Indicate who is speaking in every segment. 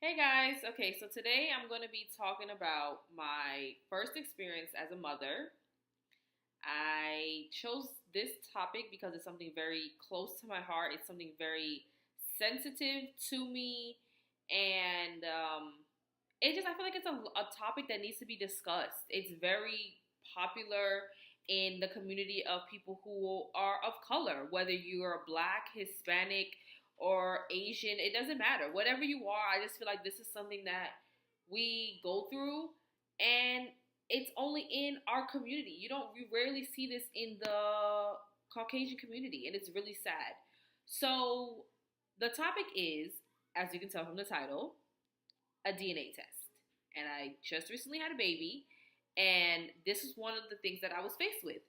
Speaker 1: Hey guys, okay, so today I'm going to be talking about my first experience as a mother. I chose this topic because it's something very close to my heart. It's something very sensitive to me, and I feel like it's a topic that needs to be discussed. It's very popular in the community of people who are of color, whether you are black, Hispanic, or Asian, it doesn't matter. Whatever you are, I just feel like this is something that we go through, and it's only in our community. You rarely see this in the Caucasian community, and it's really sad. So the topic is, as you can tell from the title, a DNA test. And I just recently had a baby, and this is one of the things that I was faced with,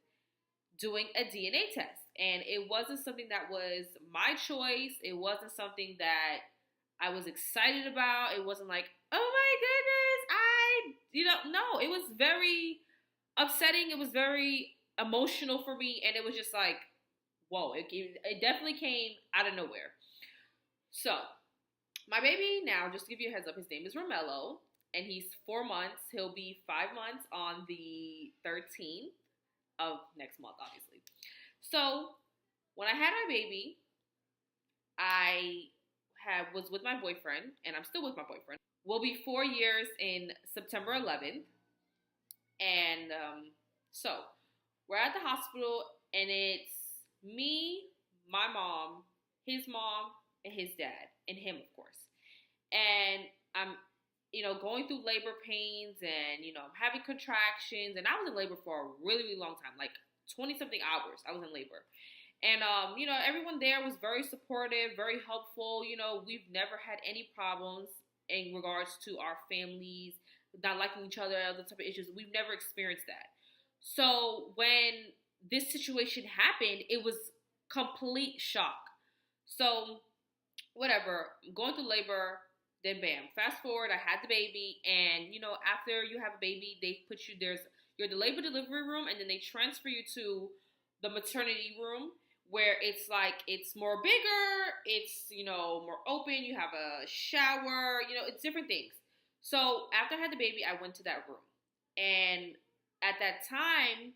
Speaker 1: doing a DNA test. And it wasn't something that was my choice. It wasn't something that I was excited about. It wasn't like, oh my goodness, no, it was very upsetting. It was very emotional for me. And it was just like, whoa, it definitely came out of nowhere. So, my baby now, just to give you a heads up, his name is ROMELO, and he's 4 months. He'll be 5 months on the 13th of next month, obviously. So when I had my baby, was with my boyfriend, and I'm still with my boyfriend. We'll be 4 years in September 11th, and so we're at the hospital, and it's me, my mom, and his dad, and him, of course. And I'm going through labor pains, and, I'm having contractions, and I was in labor for a really, really long time, like 20 something hours I was in labor. And, everyone there was very supportive, very helpful. We've never had any problems in regards to our families not liking each other, other type of issues. We've never experienced that. So when this situation happened, it was complete shock. So, whatever, I'm going through labor. Then bam, fast forward, I had the baby, and after you have a baby, they put you're the labor delivery room, and then they transfer you to the maternity room, where it's more bigger, it's more open, you have a shower, it's different things. So after I had the baby, I went to that room, and at that time,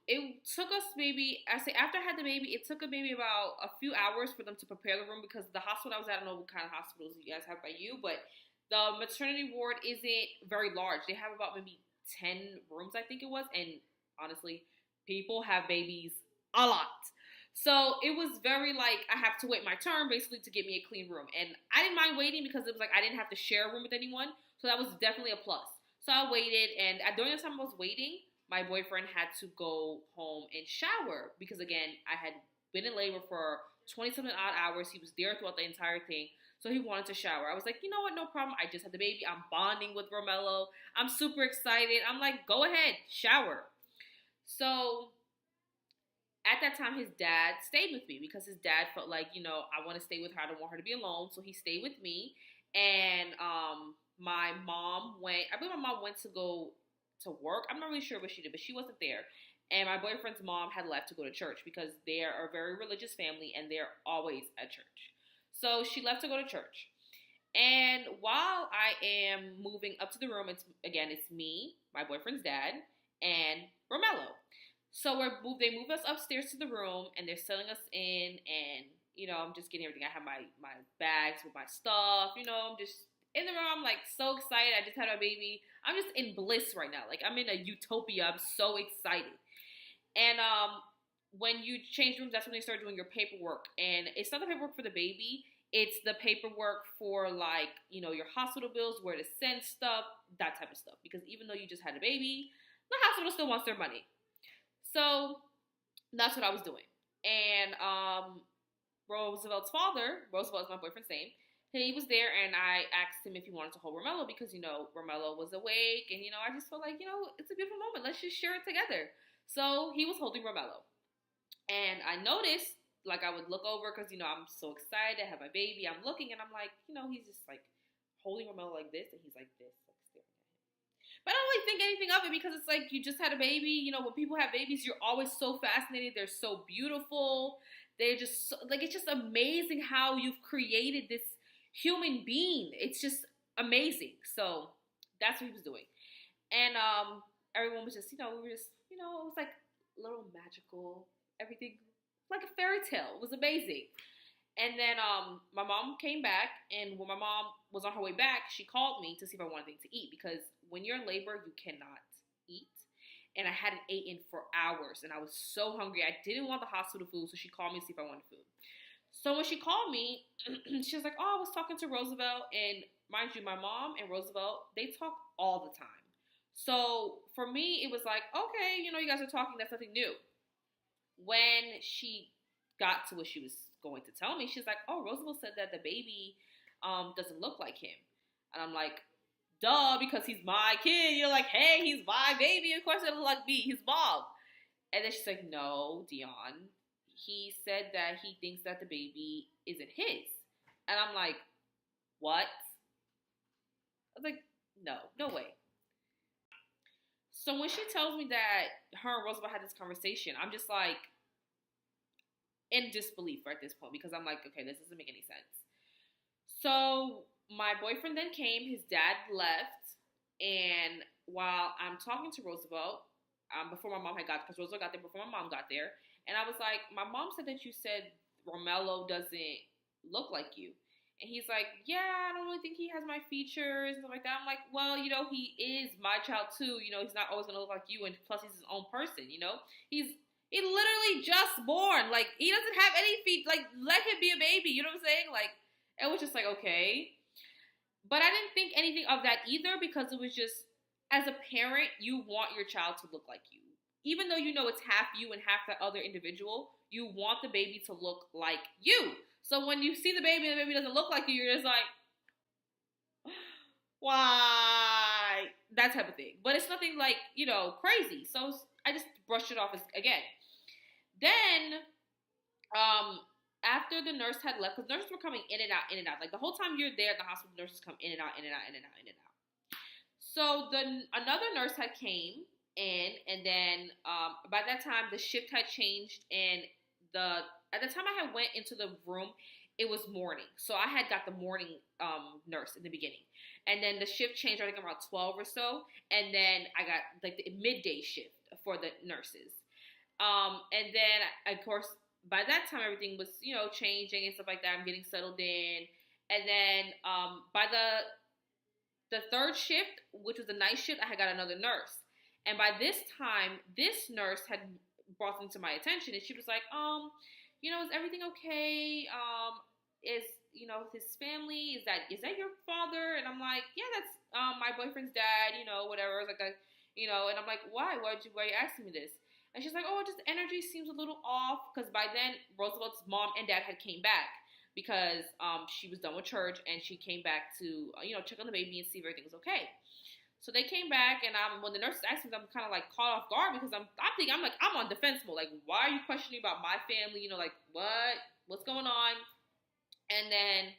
Speaker 1: it took us after I had the baby, it took maybe about a few hours for them to prepare the room, because the hospital I was at, I don't know what kind of hospitals you guys have by you, but the maternity ward isn't very large. They have about maybe 10 rooms, I think it was, and honestly, people have babies a lot. So it was very like, I have to wait my turn basically to get me a clean room. And I didn't mind waiting, because it was like I didn't have to share a room with anyone. So that was definitely a plus. So I waited, and during the time I was waiting, my boyfriend had to go home and shower, because again, I had been in labor for 20 something odd hours. He was there throughout the entire thing. So he wanted to shower. I was like, you know what, no problem. I just had the baby. I'm bonding with ROMELO. I'm super excited. I'm like, go ahead, shower. So at that time, his dad stayed with me, because his dad felt like, I want to stay with her. I don't want her to be alone. So he stayed with me. And my mom I believe my mom went to go to work. I'm not really sure what she did, but she wasn't there. And my boyfriend's mom had left to go to church, because they are a very religious family, and they're always at church. So she left to go to church. And while I am moving up to the room, it's me, my boyfriend's dad, and ROMELO. So they move us upstairs to the room, and they're settling us in, and I'm just getting everything. I have my bags with my stuff. I'm just in the room. I'm like so excited. I just had my baby. I'm just in bliss right now. Like, I'm in a utopia. I'm so excited. And when you change rooms, that's when they start doing your paperwork. And it's not the paperwork for the baby. It's the paperwork for, like, your hospital bills, where to send stuff, that type of stuff. Because even though you just had a baby, the hospital still wants their money. So that's what I was doing. And Roosevelt's father, Roosevelt is my boyfriend's name, he was there, and I asked him if he wanted to hold ROMELO, because, ROMELO was awake, and, I just felt like, it's a beautiful moment. Let's just share it together. So he was holding ROMELO. And I noticed, like, I would look over, because, I'm so excited. I have my baby. I'm looking, and I'm like, he's just, like, holding ROMELO like this, and he's like this, like, staring at him. But I don't really think anything of it, because it's like, you just had a baby. When people have babies, you're always so fascinated. They're so beautiful. They're just, it's just amazing how you've created this human being. It's just amazing. So that's what he was doing. And everyone was just, we were just, it was like a little magical. Everything like a fairy tale. It was amazing. And then my mom came back, and when my mom was on her way back, she called me to see if I wanted anything to eat, because when you're in labor, you cannot eat. And I hadn't eaten for hours, and I was so hungry. I didn't want the hospital food, so she called me to see if I wanted food. So when she called me, she was like, "Oh, I was talking to Roosevelt," and mind you, my mom and Roosevelt, they talk all the time. So for me, it was like, okay, you guys are talking. That's nothing new. When she got to what she was going to tell me, she's like, "Oh, Roosevelt said that the baby doesn't look like him," and I'm like, "Duh," because he's my kid. You're like, "Hey, he's my baby. Of course it look like me. He's mom." And then she's like, "No, Dion. He said that he thinks that the baby isn't his," and I'm like, "What?" I was like, "No, no way." So when she tells me that her and Roosevelt had this conversation, I'm just like in disbelief at this point, because I'm like, okay, this doesn't make any sense. So my boyfriend then came, his dad left, and while I'm talking to Roosevelt, before my mom had got, because Roosevelt got there before my mom got there, and I was like, "My mom said that you said Romelo doesn't look like you." And he's like, "Yeah, I don't really think he has my features and stuff like that." I'm like, "Well, he is my child too. He's not always gonna look like you, and plus he's his own person. He literally just born. Like, he doesn't have any feet. Like, let him be a baby. You know what I'm saying? Like, it was just like, okay." But I didn't think anything of that either, because it was just, as a parent, you want your child to look like you. Even though it's half you and half that other individual, you want the baby to look like you. So when you see the baby and the baby doesn't look like you, you're just like, why? That type of thing. But it's nothing like, crazy. So I just brushed it off again. Then, after the nurse had left, because nurses were coming in and out, in and out. Like, the whole time you're there at the hospital, nurses come in and out, in and out, in and out, in and out. So another nurse had came in, and then by that time the shift had changed, and at the time I had went into the room, it was morning. So I had got the morning nurse in the beginning, and then the shift changed, I think around 12 or so, and then I got like the midday shift for the nurses. And then, of course, by that time, everything was, changing and stuff like that. I'm getting settled in. And then by the third shift, which was the night shift, I had got another nurse. And by this time, this nurse had brought them to my attention. And she was like, is everything okay? Is, his family, is that your father? And I'm like, yeah, that's my boyfriend's dad, whatever. It's like and I'm like, why? Why are you asking me this? And she's like, "Oh, just the energy seems a little off," because by then Roosevelt's mom and dad had came back, because she was done with church, and she came back to check on the baby and see if everything was okay. So they came back, and when the nurses asked me, I'm kind of like caught off guard, because I'm on defense mode. Like, why are you questioning about my family? Like, what's going on? And then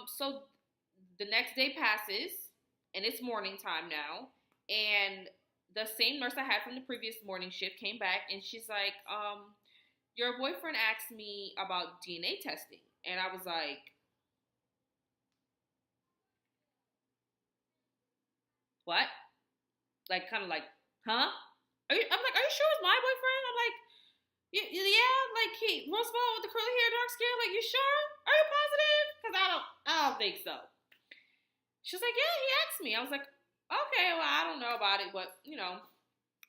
Speaker 1: so the next day passes, and it's morning time now, and the same nurse I had from the previous morning shift came back, and she's like, "Your boyfriend asked me about DNA testing." And I was like, "What?" Like, kind of like, "Huh?" I'm like, "Are you sure it's my boyfriend?" I'm like, "Yeah, like Roosevelt with the curly hair, dark skin. Like, you sure? Are you positive? Because I don't think so." She's like, "Yeah, he asked me." I was like, "Okay, well, I don't know about it, but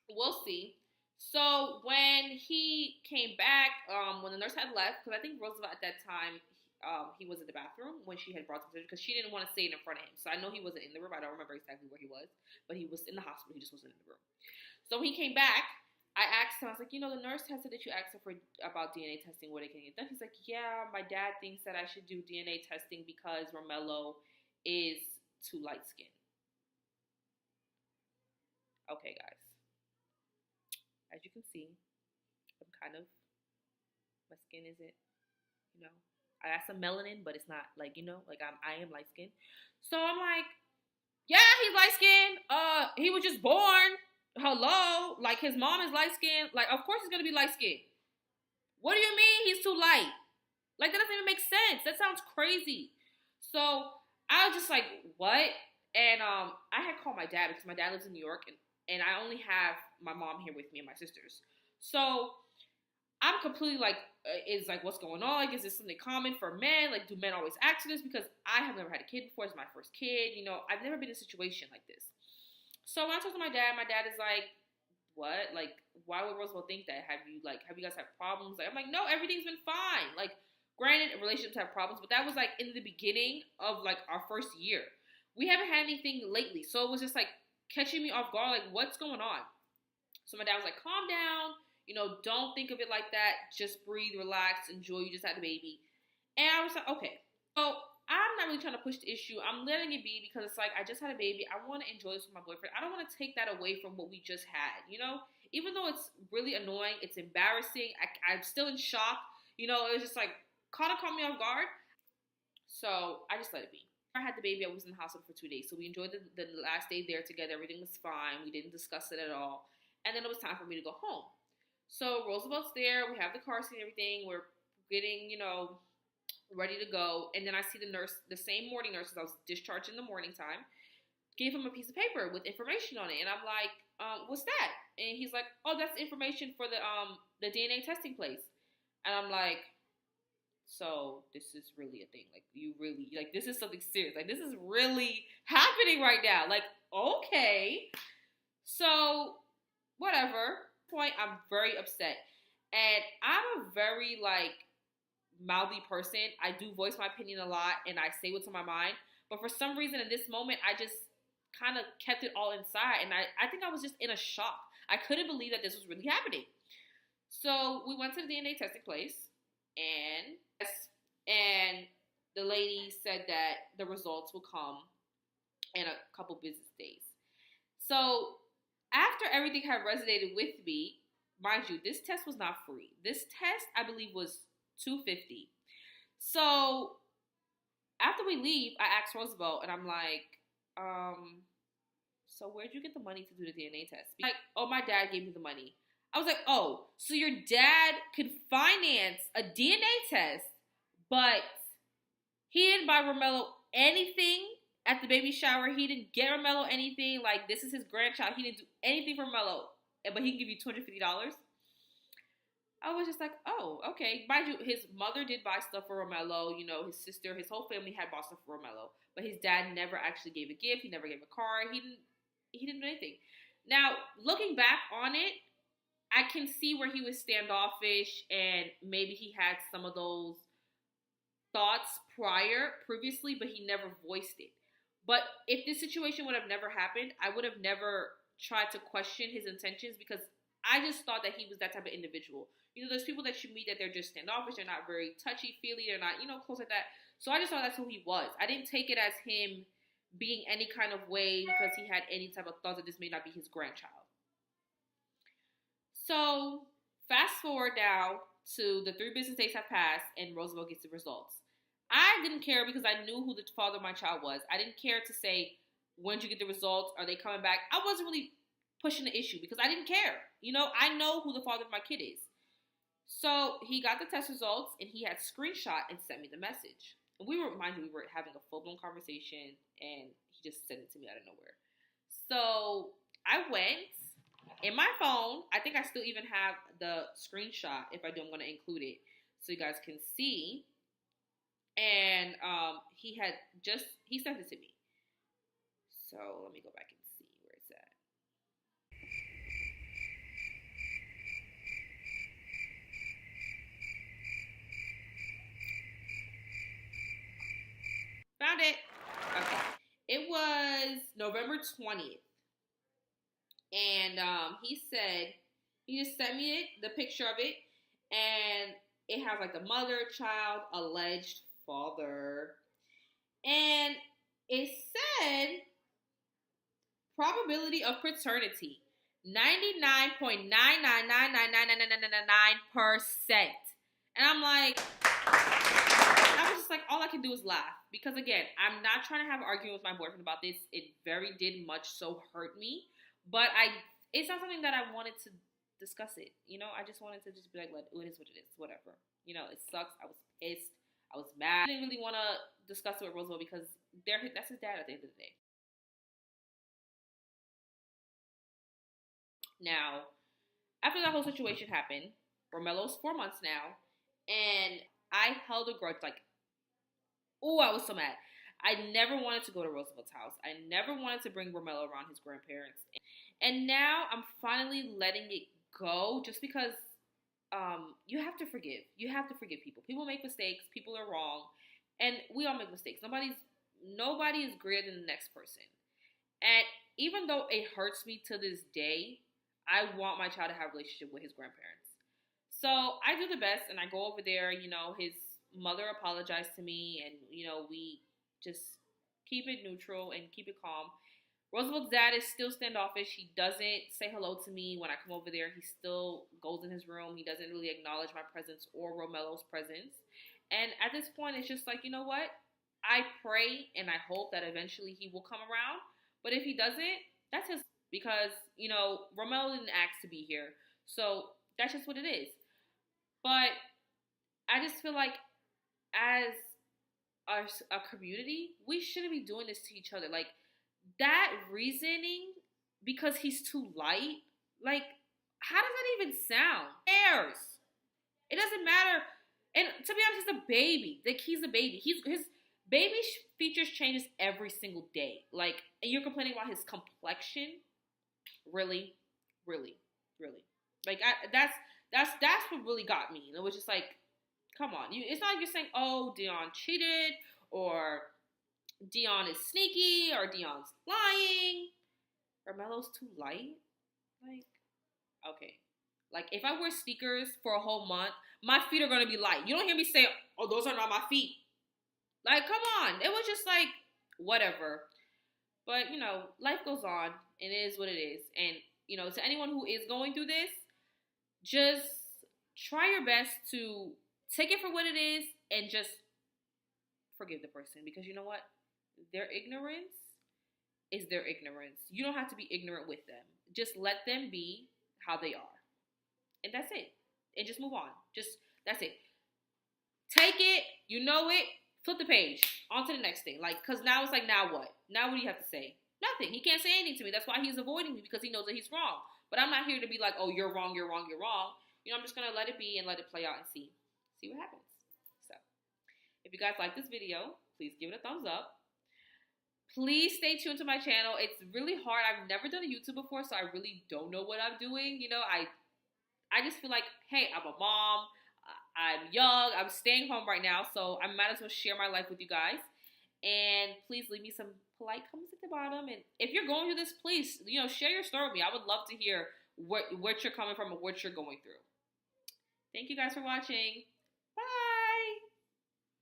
Speaker 1: we'll see." So when he came back, when the nurse had left, because I think Roosevelt at that time, he was in the bathroom when she had brought him, because she didn't want to say it in front of him. So I know he wasn't in the room. I don't remember exactly where he was, but he was in the hospital. He just wasn't in the room. So when he came back, I asked him, I was like, the nurse has said that you asked her about DNA testing, what it can get done. He's like, "Yeah, my dad thinks that I should do DNA testing because Romelo is too light skinned." Okay, guys. As you can see, my skin isn't, you know, I got some melanin, but it's not like, like I am light skinned. So I'm like, "Yeah, he's light skinned. He was just born. Hello. Like, his mom is light skinned. Like, of course he's going to be light skinned. What do you mean he's too light?" Like, that doesn't even make sense. That sounds crazy. So I was just like, what? And I had called my dad because my dad lives in New York, and I only have my mom here with me and my sisters. So I'm completely like, is like, what's going on? Like, is this something common for men? Like, do men always act to this? Because I have never had a kid before. It's my first kid. You know, I've never been in a situation like this. So when I talked to my dad is like, what? Like, why would Roosevelt think that? Have you guys had problems? Like, I'm like, no, everything's been fine. Like, granted, relationships have problems, but that was like in the beginning of like our first year. We haven't had anything lately. So it was just like catching me off guard, like, what's going on? So my dad was like, calm down. You know, don't think of it like that. Just breathe, relax, enjoy. You just had a baby. And I was like, okay. So I'm not really trying to push the issue. I'm letting it be because it's like, I just had a baby. I want to enjoy this with my boyfriend. I don't want to take that away from what we just had, you know? Even though it's really annoying, it's embarrassing. I'm still in shock. You know, it was just like, kind of caught me off guard. So I just let it be. I had the baby. I was in the hospital for 2 days. So we enjoyed the last day there together. Everything was fine. We didn't discuss it at all. And then it was time for me to go home. So Roosevelt's there. We have the car seat and everything. We're getting, you know, ready to go. And then I see the nurse, the same morning nurse, I was discharged in the morning time, gave him a piece of paper with information on it. And I'm like, what's that? And he's like, oh, that's information for the DNA testing place. And I'm like, so this is really a thing. Like, you really, like, this is something serious. Like, this is really happening right now. Like, okay. So, whatever. Point, I'm very upset. And I'm a very, like, mouthy person. I do voice my opinion a lot, and I say what's on my mind. But for some reason, in this moment, I just kind of kept it all inside. And I think I was just in a shock. I couldn't believe that this was really happening. So we went to the DNA testing place, and the lady said that the results will come in a couple business days. So after everything had resonated with me, mind you, this test was not free. This test, I believe, was $250. So after we leave, I asked Roosevelt, and I'm like, so where'd you get the money to do the DNA test? Like, oh, my dad gave me the money. I was like, oh, so your dad could finance a DNA test, but he didn't buy ROMELO anything at the baby shower. He didn't get ROMELO anything. Like, this is his grandchild. He didn't do anything for ROMELO, but he can give you $250. I was just like, oh, okay. Mind you, his mother did buy stuff for ROMELO. You know, his sister, his whole family had bought stuff for ROMELO. But his dad never actually gave a gift. He never gave a card. He didn't do anything. Now, looking back on it, I can see where he was standoffish, and maybe he had some of those thoughts previously, but he never voiced it. But if this situation would have never happened, I would have never tried to question his intentions, because I just thought that he was that type of individual. You know, there's people that you meet that they're just standoffish, they're not very touchy-feely, they're not, you know, close like that. So I just thought that's who he was. I didn't take it as him being any kind of way because he had any type of thought that this may not be his grandchild. So fast forward now to the 3 business days have passed and Roosevelt gets the results. I didn't care because I knew who the father of my child was. I didn't care to say, when did you get the results? Are they coming back? I wasn't really pushing the issue because I didn't care. You know, I know who the father of my kid is. So he got the test results and he had screenshot and sent me the message. And we were having a full-blown conversation and he just sent it to me out of nowhere. So I went in my phone. I think I still even have the screenshot. If I do, I'm going to include it so you guys can see. And he sent it to me. So let me go back and see where it's at. Found it. Okay. It was November 20th. And he just sent me the picture of it. And it has like the mother, child, alleged father. And it said probability of paternity 99.9999999%. And I'm like, I was just like, all I can do is laugh. Because again, I'm not trying to have an argument with my boyfriend about this. It very did much so hurt me. But it's not something that I wanted to discuss it. You know, I just wanted to just be like, it is what it is, whatever. You know, it sucks. I was pissed. I was mad. I didn't really want to discuss it with Roosevelt because that's his dad at the end of the day. Now, after that whole situation happened, Romelo's 4 months now, and I held a grudge. Like, oh, I was so mad. I never wanted to go to Roosevelt's house. I never wanted to bring Romelo around his grandparents. And now I'm finally letting it go just because you have to forgive. You have to forgive people. People make mistakes. People are wrong. And we all make mistakes. Nobody is greater than the next person. And even though it hurts me to this day, I want my child to have a relationship with his grandparents. So I do the best and I go over there. His mother apologized to me and, we just keep it neutral and keep it calm. Roosevelt's dad is still standoffish. He doesn't say hello to me when I come over there. He still goes in his room. He doesn't really acknowledge my presence or Romelo's presence. And at this point, it's just like, you know what? I pray and I hope that eventually he will come around. But if he doesn't, that's his, because, Romelo didn't ask to be here. So that's just what it is. But I just feel like as a community, we shouldn't be doing this to each other. Like, that reasoning, because he's too light, like, how does that even sound? Who cares? It doesn't matter. And to be honest, he's a baby. Like, he's a baby. His baby features changes every single day. Like, and you're complaining about his complexion? Really? Really? Really? Like, that's what really got me. It was just like, come on. It's not like you're saying, oh, Dion cheated, or Dion is sneaky, or Dion's lying. Romelo's too light? Like, okay. Like, if I wear sneakers for a whole month, my feet are going to be light. You don't hear me say, oh, those are not my feet. Like, come on. It was just like, whatever. But, life goes on. It is what it is. And, to anyone who is going through this, just try your best to take it for what it is and just forgive the person. Because you know what? Their ignorance is their ignorance. You don't have to be ignorant with them. Just let them be how they are. And that's it. And just move on. That's it. Take it. You know it. Flip the page. On to the next thing. Like, because now it's like, now what? Now what do you have to say? Nothing. He can't say anything to me. That's why he's avoiding me, because he knows that he's wrong. But I'm not here to be like, oh, you're wrong, you're wrong, you're wrong. I'm just going to let it be and let it play out and see what happens. So, if you guys like this video, please give it a thumbs up. Please stay tuned to my channel. It's really hard. I've never done a YouTube before, so I really don't know what I'm doing. I just feel like, hey, I'm a mom. I'm young. I'm staying home right now, so I might as well share my life with you guys. And please leave me some polite comments at the bottom. And if you're going through this, please, share your story with me. I would love to hear what you're coming from and what you're going through. Thank you guys for watching.